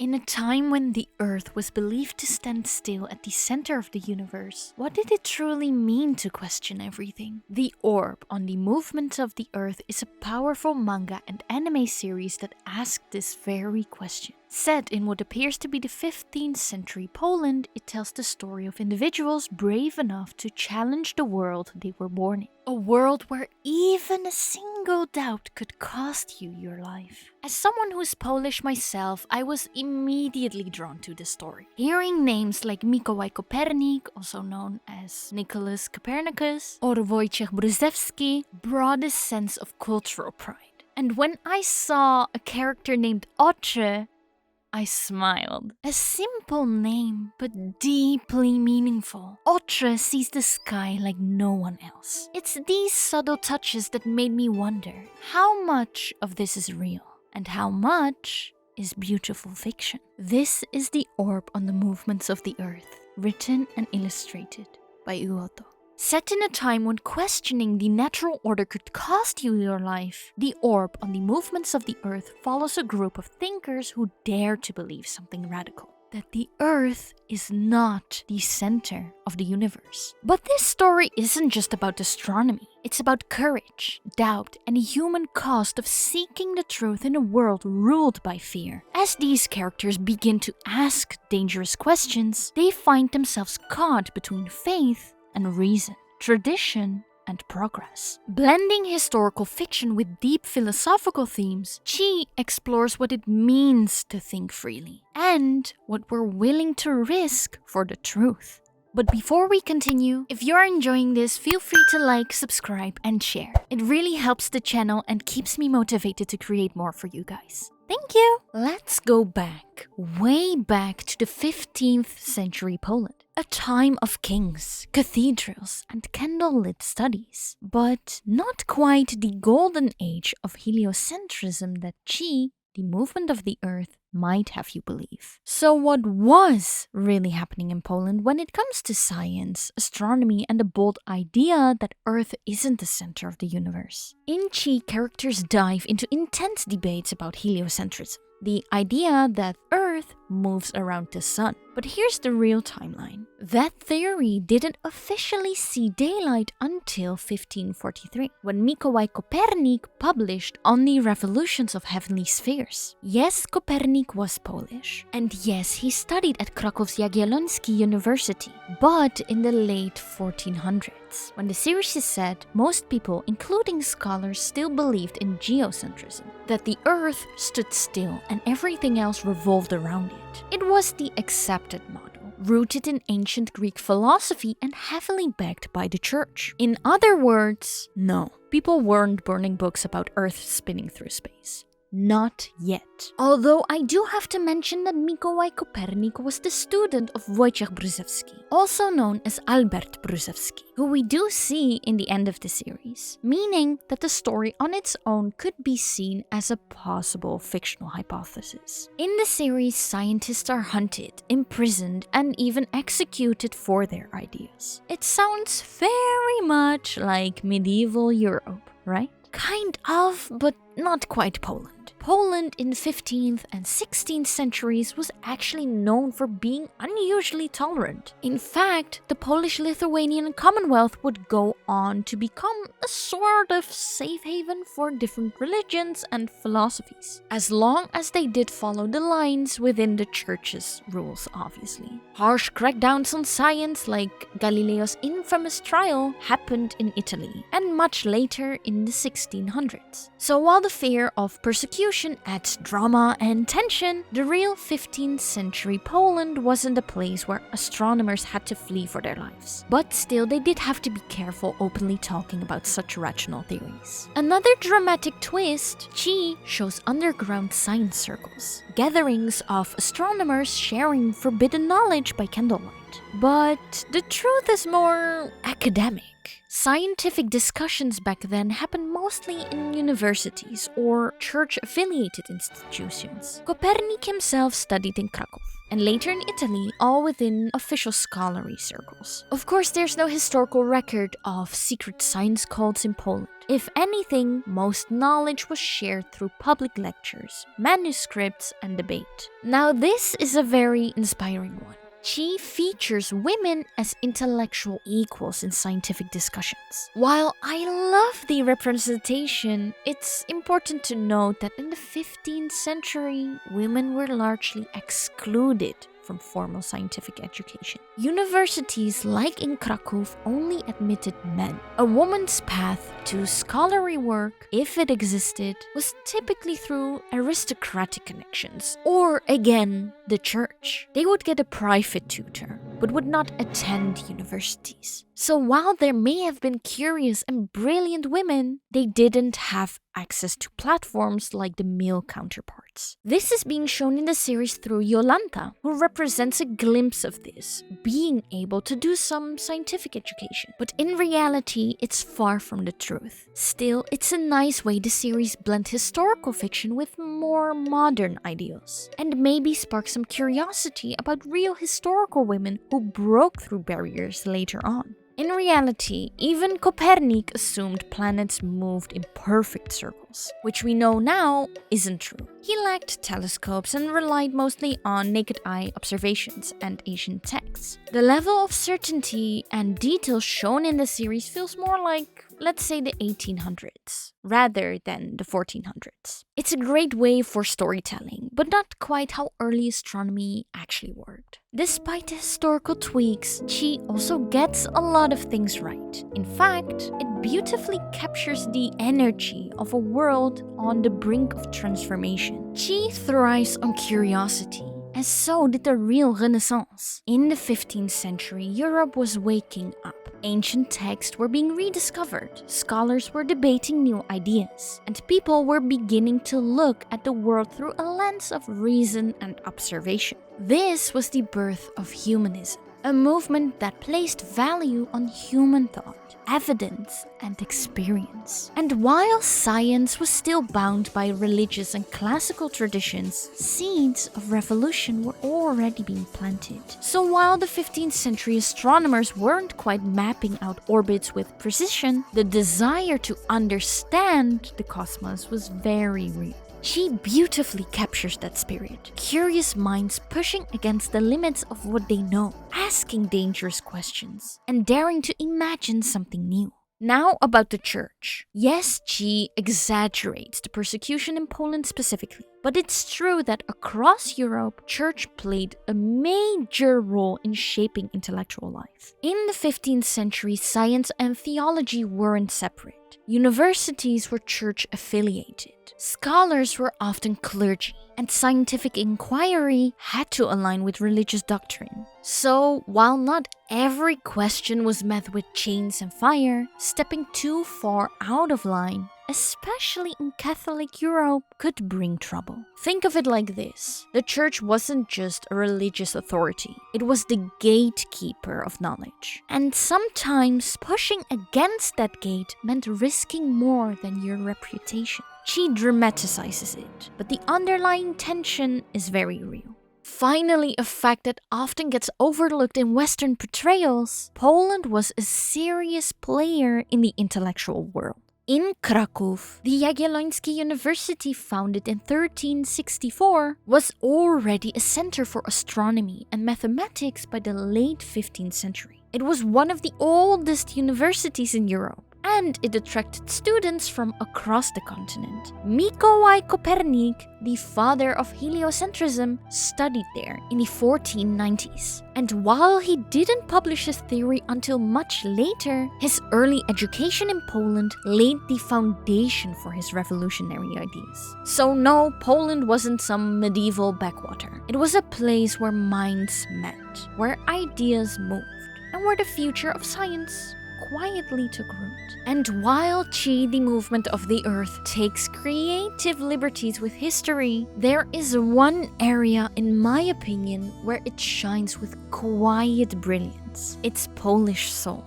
In a time when the Earth was believed to stand still at the center of the universe, what did it truly mean to question everything? The Orb on the Movement of the Earth is a powerful manga and anime series that asked this very question. Set in what appears to be the 15th century Poland, it tells the story of individuals brave enough to challenge the world they were born in. A world where even a single doubt could cost you your life. As someone who is Polish myself, I was immediately drawn to the story. Hearing names like Mikołaj Kopernik, also known as Nicholas Copernicus, or Wojciech Bruzewski, brought a sense of cultural pride. And when I saw a character named Oczy, I smiled. A simple name, but deeply meaningful. Oczy sees the sky like no one else. It's these subtle touches that made me wonder how much of this is real and how much is beautiful fiction. This is The Orb on the Movements of the Earth, written and illustrated by Uoto. Set in a time when questioning the natural order could cost you your life, The Orb on the Movements of the Earth follows a group of thinkers who dare to believe something radical. That the Earth is not the center of the universe. But this story isn't just about astronomy. It's about courage, doubt, and the human cost of seeking the truth in a world ruled by fear. As these characters begin to ask dangerous questions, they find themselves caught between faith and reason, tradition and progress. Blending historical fiction with deep philosophical themes, Chi explores what it means to think freely and what we're willing to risk for the truth. But before we continue, if you're enjoying this, feel free to like, subscribe, and share. It really helps the channel and keeps me motivated to create more for you guys. Thank you! Let's go back, way back to the 15th century Poland. A time of kings, cathedrals, and candlelit studies. But not quite the golden age of heliocentrism that Chi, the movement of the Earth, might have you believe. So what was really happening in Poland when it comes to science, astronomy, and the bold idea that Earth isn't the center of the universe? In Chi, characters dive into intense debates about heliocentrism, the idea that Earth moves around the sun. But here's the real timeline. That theory didn't officially see daylight until 1543, when Mikołaj Kopernik published On the Revolutions of Heavenly Spheres. Yes, Kopernik was Polish, and yes, he studied at Krakow's Jagielloński University, but in the late 1400s. When the series is set, most people, including scholars, still believed in geocentrism, that the Earth stood still and everything else revolved around it. It was the accepted model, rooted in ancient Greek philosophy and heavily backed by the church. In other words, no, people weren't burning books about Earth spinning through space. Not yet. Although I do have to mention that Mikołaj Kopernik was the student of Wojciech Bruzewski, also known as Albert Bruzewski, who we do see in the end of the series, meaning that the story on its own could be seen as a possible fictional hypothesis. In the series, scientists are hunted, imprisoned, and even executed for their ideas. It sounds very much like medieval Europe, right? Kind of, but not quite Poland. Poland in the 15th and 16th centuries was actually known for being unusually tolerant. In fact, the Polish-Lithuanian Commonwealth would go on to become a sort of safe haven for different religions and philosophies, as long as they did follow the lines within the church's rules, obviously. Harsh crackdowns on science, like Galileo's infamous trial, happened in Italy, and much later in the 1600s. So while the fear of persecution adds drama and tension, the real 15th century Poland wasn't a place where astronomers had to flee for their lives. But still, they did have to be careful openly talking about such rational theories. Another dramatic twist, Chi shows underground science circles, gatherings of astronomers sharing forbidden knowledge by candlelight. But the truth is more academic. Scientific discussions back then happened mostly in universities or church-affiliated institutions. Copernic himself studied in Krakow, and later in Italy, all within official scholarly circles. Of course, there's no historical record of secret science cults in Poland. If anything, most knowledge was shared through public lectures, manuscripts, and debate. Now, this is a very inspiring one. She features women as intellectual equals in scientific discussions. While I love the representation, it's important to note that in the 15th century, women were largely excluded from formal scientific education. Universities, like in Krakow, only admitted men. A woman's path to scholarly work, if it existed, was typically through aristocratic connections, or again, the church. They would get a private tutor, but would not attend universities. So while there may have been curious and brilliant women, they didn't have access to platforms like the male counterparts. This is being shown in the series through Jolanta, who represents a glimpse of this, being able to do some scientific education. But in reality, it's far from the truth. Still, it's a nice way the series blend historical fiction with more modern ideals, and maybe spark some curiosity about real historical women who broke through barriers later on. In reality, even Copernic assumed planets moved in perfect circles, which we know now isn't true. He lacked telescopes and relied mostly on naked eye observations and ancient texts. The level of certainty and detail shown in the series feels more like, let's say, the 1800s, rather than the 1400s. It's a great way for storytelling, but not quite how early astronomy actually worked. Despite the historical tweaks, she also gets a lot of things right. In fact, it beautifully captures the energy of a world on the brink of transformation. She thrives on curiosity, and so did the real Renaissance. In the 15th century, Europe was waking up. Ancient texts were being rediscovered, scholars were debating new ideas, and people were beginning to look at the world through a lens of reason and observation. This was the birth of humanism, a movement that placed value on human thought, evidence, and experience. And while science was still bound by religious and classical traditions, seeds of revolution were already being planted. So while the 15th century astronomers weren't quite mapping out orbits with precision, the desire to understand the cosmos was very real. She beautifully captures that spirit. Curious minds pushing against the limits of what they know, asking dangerous questions, and daring to imagine something new. Now about the church. Yes, she exaggerates the persecution in Poland specifically, but it's true that across Europe, church played a major role in shaping intellectual life. In the 15th century, science and theology weren't separate. Universities were church-affiliated. Scholars were often clergy, and scientific inquiry had to align with religious doctrine. So, while not every question was met with chains and fire, stepping too far out of line, especially in Catholic Europe, could bring trouble. Think of it like this. The church wasn't just a religious authority. It was the gatekeeper of knowledge. And sometimes pushing against that gate meant risking more than your reputation. She dramatizes it, but the underlying tension is very real. Finally, a fact that often gets overlooked in Western portrayals, Poland was a serious player in the intellectual world. In Krakow, the Jagiellońskie University, founded in 1364, was already a center for astronomy and mathematics by the late 15th century. It was one of the oldest universities in Europe, and it attracted students from across the continent. Mikołaj Kopernik, the father of heliocentrism, studied there in the 1490s. And while he didn't publish his theory until much later, his early education in Poland laid the foundation for his revolutionary ideas. So no, Poland wasn't some medieval backwater. It was a place where minds met, where ideas moved, and where the future of science quietly took root. And while Chi, the movement of the earth, takes creative liberties with history, there is one area, in my opinion, where it shines with quiet brilliance: its Polish soul.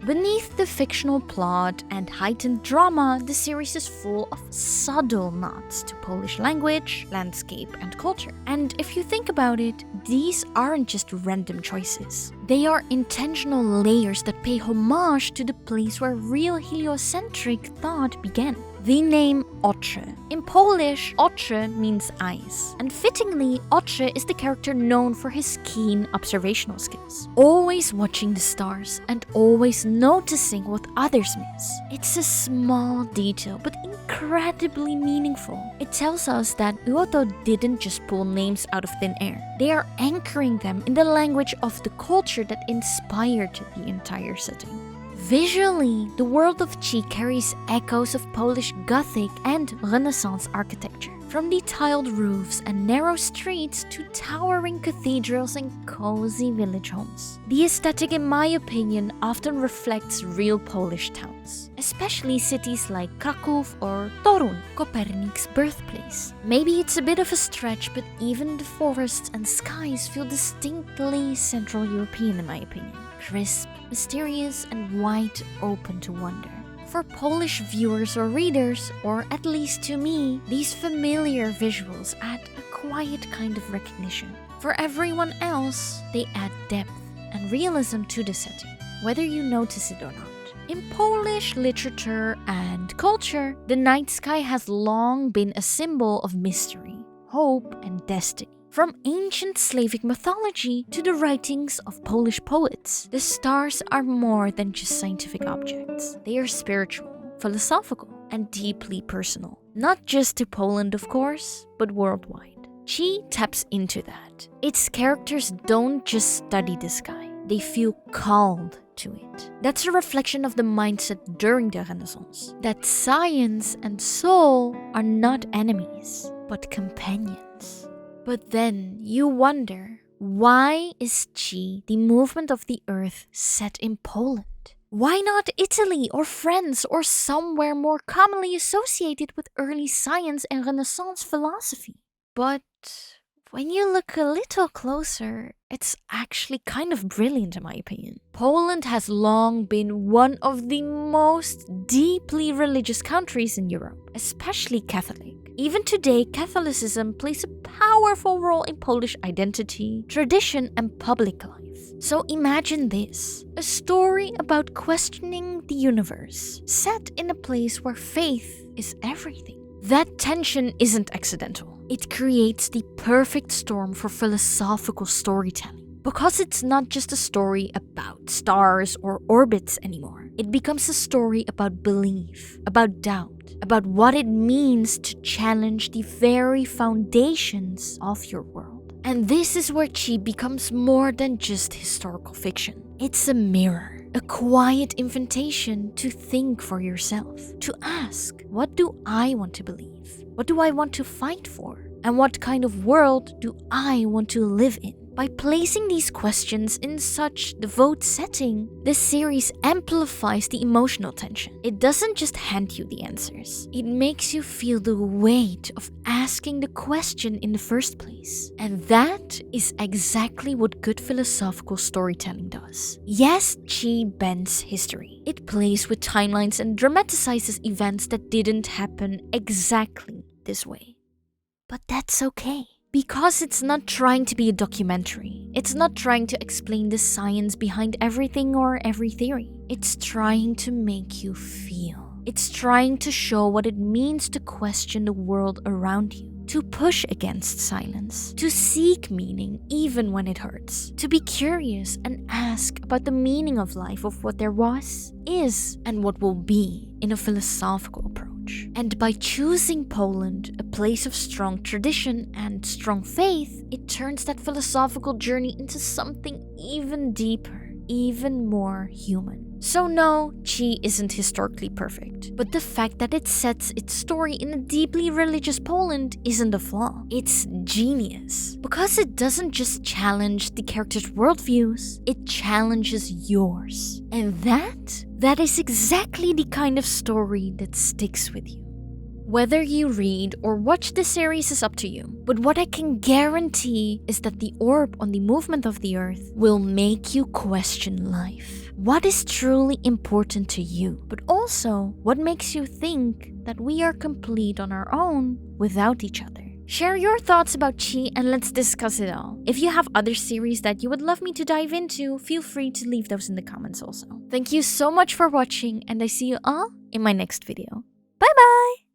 Beneath the fictional plot and heightened drama, the series is full of subtle nods to Polish language, landscape, and culture. And if you think about it, these aren't just random choices. They are intentional layers that pay homage to the place where real heliocentric thought began. The name Oczy. In Polish, oczy means eyes. And fittingly, Oczy is the character known for his keen observational skills. Always watching the stars and always noticing what others miss. It's a small detail, but incredibly meaningful. It tells us that Uoto didn't just pull names out of thin air. They are anchoring them in the language of the culture that inspired the entire setting. Visually, the world of Chi carries echoes of Polish Gothic and Renaissance architecture. From the tiled roofs and narrow streets to towering cathedrals and cozy village homes. The aesthetic, in my opinion, often reflects real Polish towns, especially cities like Kraków or Toruń, Copernic's birthplace. Maybe it's a bit of a stretch, but even the forests and skies feel distinctly Central European in my opinion. Crisp, mysterious, and wide open to wonder. For Polish viewers or readers, or at least to me, these familiar visuals add a quiet kind of recognition. For everyone else, they add depth and realism to the setting, whether you notice it or not. In Polish literature and culture, the night sky has long been a symbol of mystery, hope, and destiny. From ancient Slavic mythology to the writings of Polish poets, the stars are more than just scientific objects. They are spiritual, philosophical, and deeply personal. Not just to Poland, of course, but worldwide. Chi taps into that. Its characters don't just study the sky, they feel called to it. That's a reflection of the mindset during the Renaissance. That science and soul are not enemies, but companions. But then you wonder, why is Chi, the movement of the earth, set in Poland? Why not Italy or France or somewhere more commonly associated with early science and Renaissance philosophy? But when you look a little closer, it's actually kind of brilliant in my opinion. Poland has long been one of the most deeply religious countries in Europe, especially Catholic. Even today, Catholicism plays a powerful role in Polish identity, tradition, and public life. So imagine this, a story about questioning the universe, set in a place where faith is everything. That tension isn't accidental. It creates the perfect storm for philosophical storytelling. Because it's not just a story about stars or orbits anymore. It becomes a story about belief, about doubt, about what it means to challenge the very foundations of your world. And this is where Chi becomes more than just historical fiction. It's a mirror, a quiet invitation to think for yourself, to ask, what do I want to believe? What do I want to fight for? And what kind of world do I want to live in? By placing these questions in such devout setting, the series amplifies the emotional tension. It doesn't just hand you the answers. It makes you feel the weight of asking the question in the first place. And that is exactly what good philosophical storytelling does. Yes, Chi bends history. It plays with timelines and dramatizes events that didn't happen exactly this way. But that's okay. Because it's not trying to be a documentary. It's not trying to explain the science behind everything or every theory. It's trying to make you feel. It's trying to show what it means to question the world around you. To push against silence. To seek meaning even when it hurts. To be curious and ask about the meaning of life, of what there was, is, and what will be in a philosophical approach. And by choosing Poland, a place of strong tradition and strong faith, it turns that philosophical journey into something even deeper, even more human. So no, Chi isn't historically perfect, but the fact that it sets its story in a deeply religious Poland isn't a flaw. It's genius. Because it doesn't just challenge the characters' worldviews, it challenges yours. And that is exactly the kind of story that sticks with you. Whether you read or watch the series is up to you, but what I can guarantee is that the orb on the movement of the earth will make you question life. What is truly important to you, but also what makes you think that we are complete on our own without each other. Share your thoughts about Chi and let's discuss it all. If you have other series that you would love me to dive into, feel free to leave those in the comments also. Thank you so much for watching and I see you all in my next video. Bye bye!